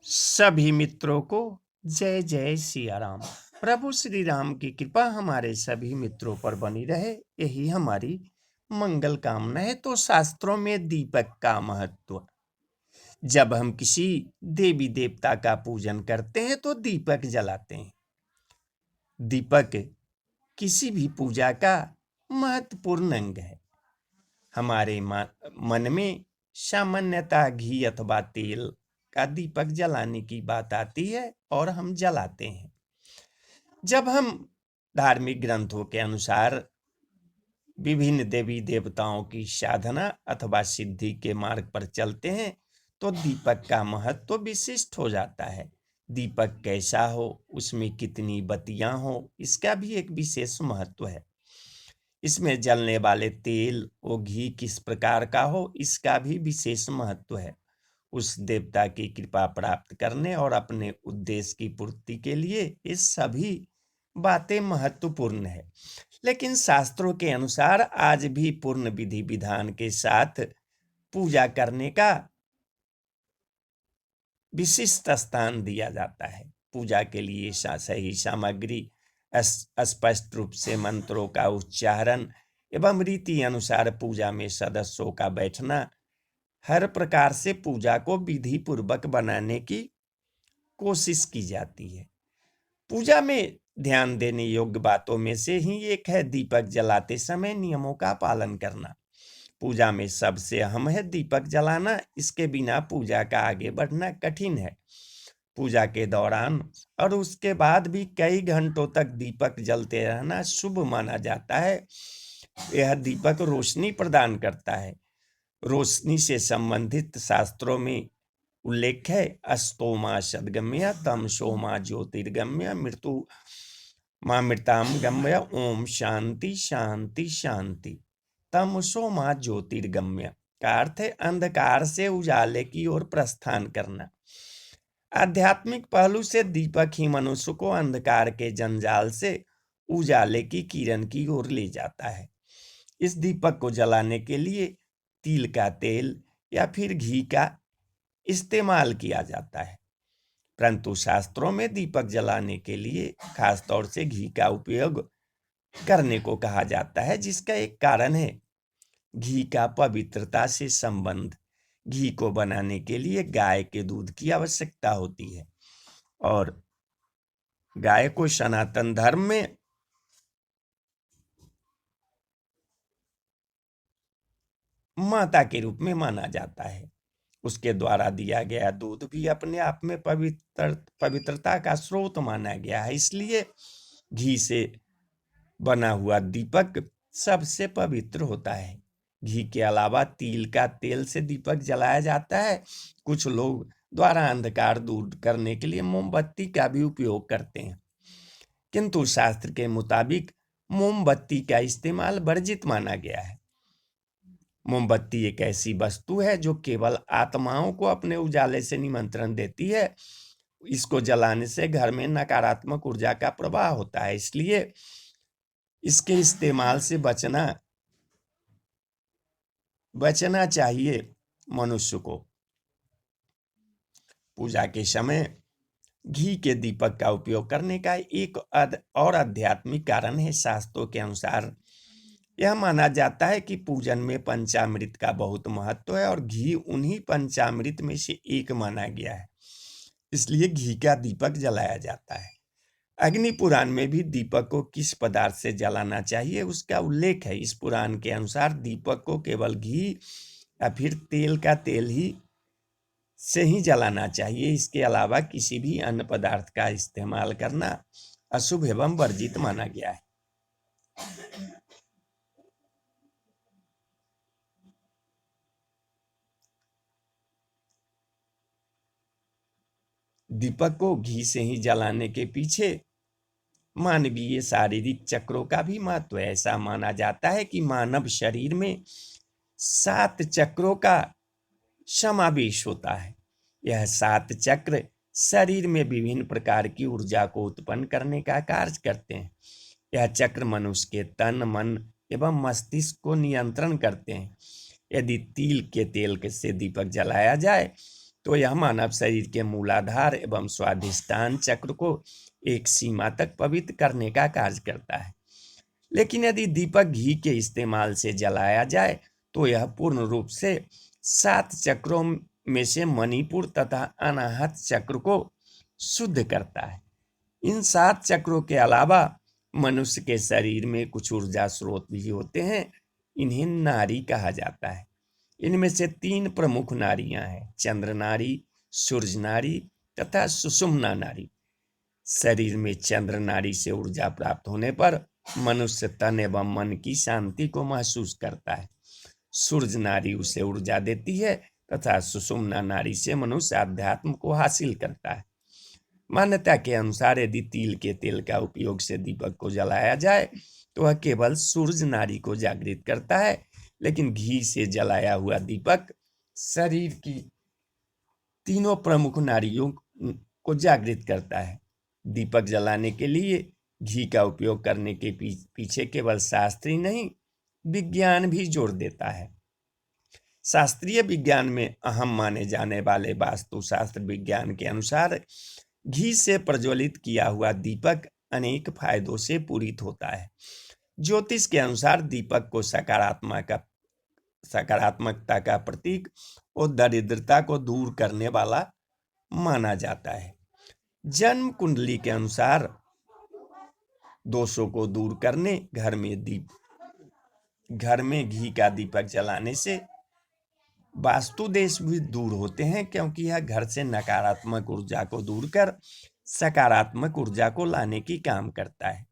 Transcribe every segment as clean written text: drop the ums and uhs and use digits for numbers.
सभी मित्रों को जय जय सिया राम। प्रभु श्री राम की कृपा हमारे सभी मित्रों पर बनी रहे, यही हमारी मंगल कामना है। तो शास्त्रों में दीपक का महत्व, जब हम किसी देवी देवता का पूजन करते हैं तो दीपक जलाते हैं। दीपक किसी भी पूजा का महत्वपूर्ण अंग है। हमारे मन में सामान्यतः घी अथवा तेल का दीपक जलाने की बात आती है और हम जलाते हैं। जब हम धार्मिक ग्रंथों के अनुसार विभिन्न देवी देवताओं की साधना अथवा सिद्धि के मार्ग पर चलते हैं तो दीपक का महत्व विशिष्ट हो जाता है। दीपक कैसा हो, उसमें कितनी बत्तियां हो, इसका भी एक विशेष महत्व है। इसमें जलने वाले तेल और घी किस प्रकार का हो, इसका भी विशेष महत्व है। उस देवता की कृपा प्राप्त करने और अपने उद्देश्य की पूर्ति के लिए ये सभी बातें महत्वपूर्ण है। लेकिन शास्त्रों के अनुसार आज भी पूर्ण विधि विधान के साथ पूजा करने का विशिष्ट स्थान दिया जाता है। पूजा के लिए सही सामग्री, स्पष्ट रूप से मंत्रों का उच्चारण एवं रीति अनुसार पूजा में सदस्यों का बैठना, हर प्रकार से पूजा को विधि पूर्वक बनाने की कोशिश की जाती है। पूजा में ध्यान देने योग्य बातों में से ही एक है दीपक जलाते समय नियमों का पालन करना। पूजा में सबसे अहम है दीपक जलाना, इसके बिना पूजा का आगे बढ़ना कठिन है। पूजा के दौरान और उसके बाद भी कई घंटों तक दीपक जलते रहना शुभ माना जाता है। यह दीपक रोशनी प्रदान करता है। रोशनी से संबंधित शास्त्रों में उल्लेख है, अस्तोमा सद्गम्य तमसोमा ज्योतिर्गम्य मृत्यु मां मृताम गम्य ओम शांति शांति शांति। तमसोमा ज्योतिर्गम्य का अर्थ है अंधकार से उजाले की ओर प्रस्थान करना। आध्यात्मिक पहलू से दीपक ही मनुष्य को अंधकार के जंजाल से उजाले की किरण की ओर ले जाता है। इस दीपक को जलाने के लिए तिल का तेल या फिर घी का इस्तेमाल किया जाता है, परंतु शास्त्रों में दीपक जलाने के लिए खास तौर से घी का उपयोग करने को कहा जाता है, जिसका एक कारण है घी का पवित्रता से संबंध। घी को बनाने के लिए गाय के दूध की आवश्यकता होती है और गाय को सनातन धर्म में माता के रूप में माना जाता है। उसके द्वारा दिया गया दूध भी अपने आप में पवित्रता का स्रोत माना गया है, इसलिए घी से बना हुआ दीपक सबसे पवित्र होता है। घी के अलावा तिल का तेल से दीपक जलाया जाता है। कुछ लोग द्वारा अंधकार दूर करने के लिए मोमबत्ती का भी उपयोग करते हैं, किंतु शास्त्र के मुताबिक मोमबत्ती का इस्तेमाल वर्जित माना गया है। मोमबत्ती एक ऐसी वस्तु है जो केवल आत्माओं को अपने उजाले से निमंत्रण देती है। इसको जलाने से घर में नकारात्मक ऊर्जा का प्रवाह होता है, इसलिए इसके इस्तेमाल से बचना चाहिए मनुष्य को। पूजा के समय घी के दीपक का उपयोग करने का एक और आध्यात्मिक कारण है। शास्त्रों के अनुसार यह माना जाता है कि पूजन में पंचामृत का बहुत महत्व है और घी उन्हीं पंचामृत में से एक माना गया है, इसलिए घी का दीपक जलाया जाता है। अग्नि पुराण में भी दीपक को किस पदार्थ से जलाना चाहिए उसका उल्लेख है। इस पुराण के अनुसार दीपक को केवल घी या फिर तेल का तेल ही से ही जलाना चाहिए। इसके अलावा किसी भी अन्य पदार्थ का इस्तेमाल करना अशुभ एवं वर्जित माना गया है। दीपक को घी से ही जलाने के पीछे मानवीय शारीरिक चक्रों का भी महत्व है। ऐसा माना जाता है कि मानव शरीर में 7 चक्रों का समावेश होता है। यह 7 चक्र शरीर में विभिन्न प्रकार की ऊर्जा को उत्पन्न करने का कार्य करते हैं। यह चक्र मनुष्य के तन, मन एवं मस्तिष्क को नियंत्रण करते हैं। यदि तिल के तेल से दीपक जलाया जाए तो यह मानव शरीर के मूलाधार एवं स्वाधिष्ठान चक्र को एक सीमा तक पवित्र करने का कार्य करता है। लेकिन यदि दीपक घी के इस्तेमाल से जलाया जाए तो यह पूर्ण रूप से 7 चक्रों में से मणिपुर तथा अनाहत चक्र को शुद्ध करता है। इन 7 चक्रों के अलावा मनुष्य के शरीर में कुछ ऊर्जा स्रोत भी होते हैं। इन्हें नाड़ी कहा जाता है। इनमें से 3 प्रमुख नाड़ियां हैं, चंद्र नाड़ी, सूर्य नाड़ी तथा सुषुम्ना नाड़ी। शरीर में चंद्र नाड़ी से ऊर्जा प्राप्त होने पर मनुष्य तन एवं मन की शांति को महसूस करता है। सूर्य नाड़ी उसे ऊर्जा देती है तथा सुषुम्ना नाड़ी से मनुष्य आध्यात्म को हासिल करता है। मान्यता के अनुसार यदि तिल के तेल का उपयोग से दीपक को जलाया जाए तो वह केवल सूर्य नाड़ी को जागृत करता है, लेकिन घी से जलाया हुआ दीपक शरीर की तीनों प्रमुख नाड़ियों को जागृत करता है। दीपक जलाने के लिए घी का उपयोग करने के पीछे केवल शास्त्र ही नहीं, विज्ञान भी जोर देता है। शास्त्रीय विज्ञान में अहम माने जाने वाले वास्तुशास्त्र विज्ञान के अनुसार घी से प्रज्वलित किया हुआ दीपक अनेक फायदों से पूरित होता है। ज्योतिष के अनुसार दीपक को सकारात्मकता का प्रतीक और दरिद्रता को दूर करने वाला माना जाता है। जन्म कुंडली के अनुसार दोषों को दूर करने घर में घी का दीपक जलाने से वास्तु दोष भी दूर होते हैं, क्योंकि यह घर से नकारात्मक ऊर्जा को दूर कर सकारात्मक ऊर्जा को लाने की काम करता है।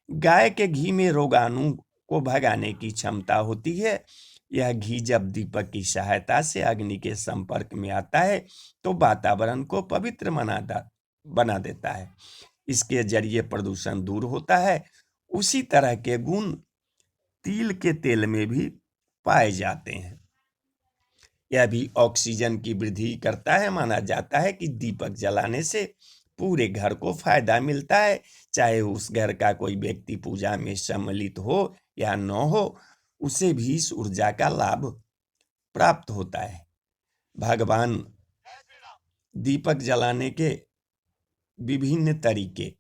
गाय के घी में रोगाणु को भगाने की क्षमता होती है। यह घी जब दीपक की सहायता से अग्नि के संपर्क में आता है तो वातावरण को पवित्र बना देता है। इसके जरिए प्रदूषण दूर होता है। उसी तरह के गुण तिल के तेल में भी पाए जाते हैं। यह भी ऑक्सीजन की वृद्धि करता है। माना जाता है कि दीपक जलाने से पूरे घर को फायदा मिलता है, चाहे उस घर का कोई व्यक्ति पूजा में सम्मिलित हो या न हो, उसे भी इस ऊर्जा का लाभ प्राप्त होता है। भगवान दीपक जलाने के विभिन्न तरीके।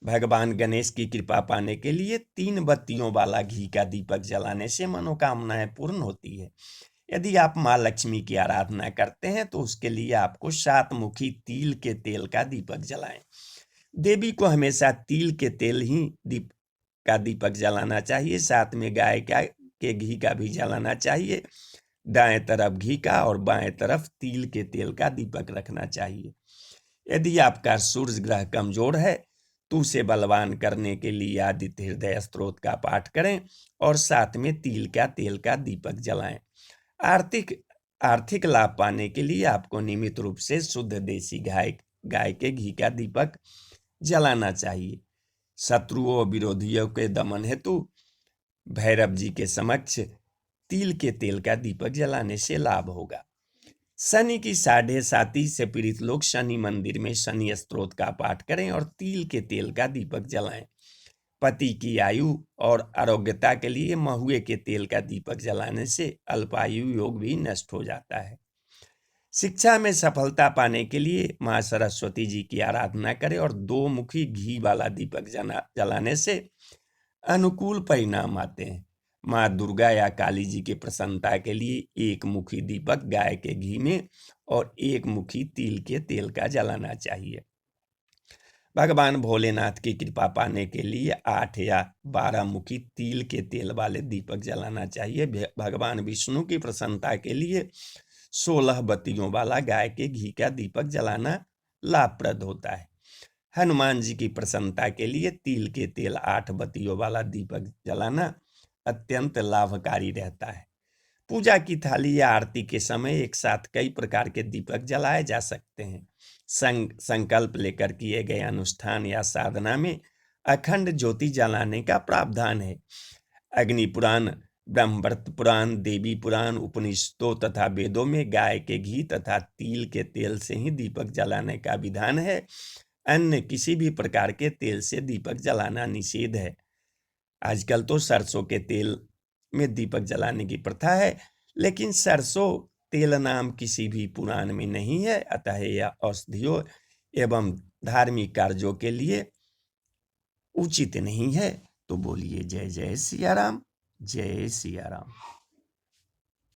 भगवान गणेश की कृपा पाने के लिए 3 बत्तियों वाला घी का दीपक जलाने से मनोकामनाएं पूर्ण होती है। यदि आप माँ लक्ष्मी की आराधना करते हैं तो उसके लिए आपको 7 मुखी तिल के तेल का दीपक जलाएं। देवी को हमेशा तिल के तेल ही दीपक जलाना चाहिए। साथ में गाय के घी का भी जलाना चाहिए। दाएं तरफ घी का और बाएं तरफ तिल के तेल का दीपक रखना चाहिए। यदि आपका सूर्य ग्रह कमजोर है तो उसे बलवान करने के लिए आदित्य हृदय स्तोत्र का पाठ करें और साथ में तिल का तेल का दीपक जलाएं। आर्थिक लाभ पाने के लिए आपको नियमित रूप से शुद्ध देसी गाय के घी का दीपक जलाना चाहिए। शत्रुओं और विरोधियों के दमन हेतु भैरव जी के समक्ष तिल के तेल का दीपक जलाने से लाभ होगा। शनि की 7.5 से पीड़ित लोग शनि मंदिर में शनि स्तोत्र का पाठ करें और तिल के तेल का दीपक जलाएं। पति की आयु और आरोग्यता के लिए महुए के तेल का दीपक जलाने से अल्पायु योग भी नष्ट हो जाता है। शिक्षा में सफलता पाने के लिए माँ सरस्वती जी की आराधना करें और 2 मुखी घी वाला दीपक जलाने से अनुकूल परिणाम आते हैं। माँ दुर्गा या काली जी की प्रसन्नता के लिए 1 मुखी दीपक गाय के घी में और 1 मुखी तिल के तेल का जलाना चाहिए। भगवान भोलेनाथ की कृपा पाने के लिए 8 या 12 मुखी तिल के तेल वाले दीपक जलाना चाहिए। भगवान विष्णु की प्रसन्नता के लिए 16 बत्तियों वाला गाय के घी का दीपक जलाना लाभप्रद होता है। हनुमान जी की प्रसन्नता के लिए तिल के तेल 8 बत्तियों वाला दीपक जलाना अत्यंत लाभकारी रहता है। पूजा की थाली या आरती के समय एक साथ कई प्रकार के दीपक जलाए जा सकते हैं। संकल्प लेकर किए गए अनुष्ठान या साधना में अखंड ज्योति जलाने का प्रावधान है। अग्नि पुराण, ब्रह्मवर्त पुराण, देवी पुराण, उपनिषदों तथा वेदों में गाय के घी तथा तिल के तेल से ही दीपक जलाने का विधान है। अन्य किसी भी प्रकार के तेल से दीपक जलाना निषेध है। आजकल तो सरसों के तेल में दीपक जलाने की प्रथा है, लेकिन सरसों तेल नाम किसी भी पुराण में नहीं है। अतः यह औषधियों एवं धार्मिक कार्यों के लिए उचित नहीं है। तो बोलिए जय जय सिया राम, जय सिया राम।